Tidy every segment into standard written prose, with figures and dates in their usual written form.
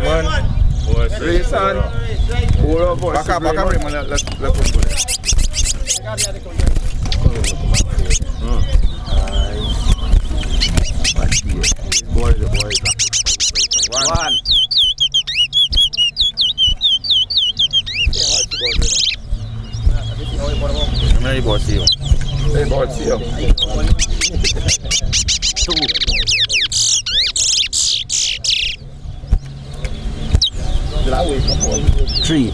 Raymond. Grayson. Bora, back up, Raymond. Let's go there. Boy, the boy. One. Many boys see you. Hey, boys see you. Two. Three.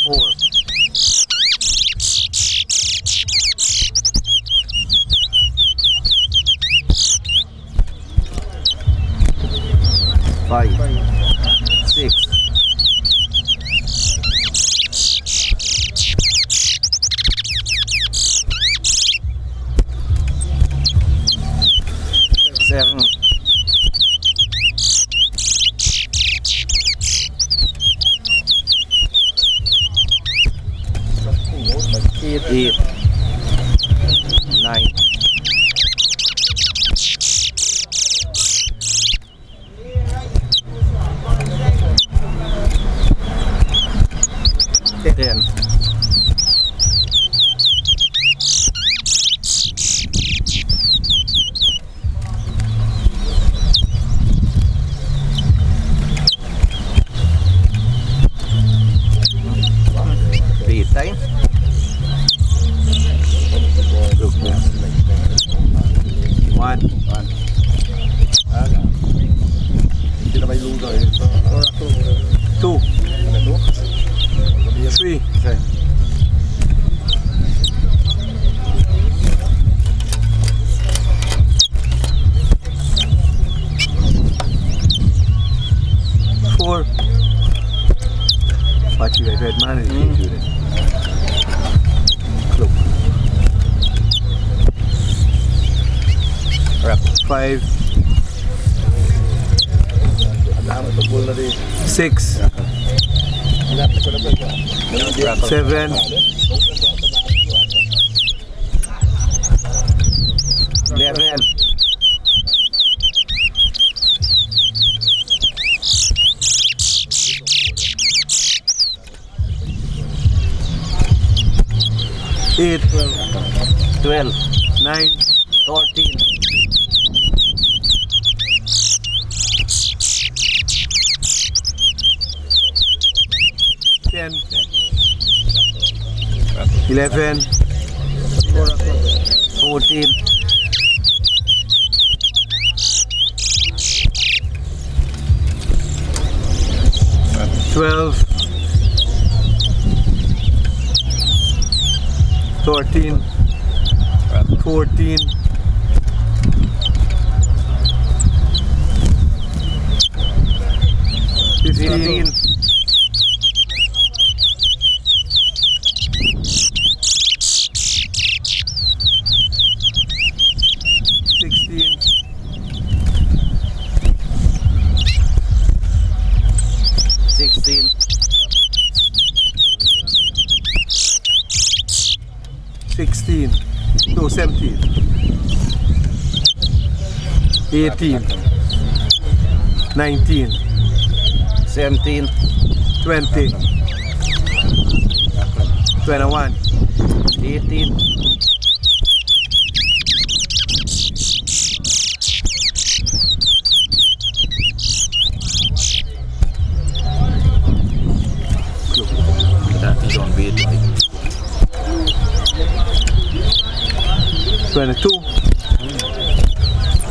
Four. Five. Six. Seven. 8, 9, 10, 3 times. One. Two. Three. Four. Watch you, I read man and you do this. Cloak. 5, 6, 7, 11, 8, 12, 9, 14. 10, 11, 14, 12, 13, 14, 15, 16, no 17, 18, 19, 17, 20, 21, 18, 22,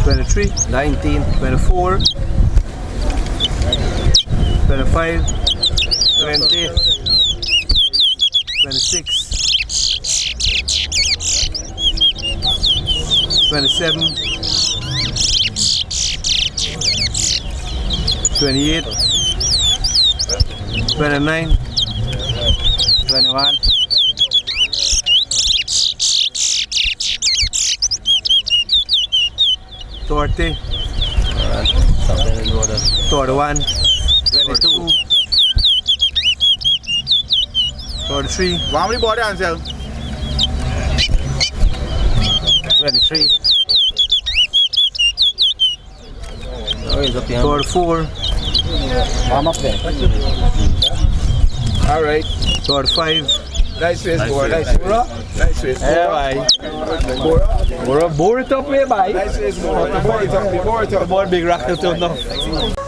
23, 19, 24, 25, 20, 26, 27, 28, 29, 21, 30, 31, 22, 33. How many body answer? 23, Tower 4. Alright. Tower 5. Nice face, Bora. Nice face. Nice face. Yeah, bye. Bora, Bora it up, way, bye. Nice face, Bora. Bora it up. Bora big rock to enough.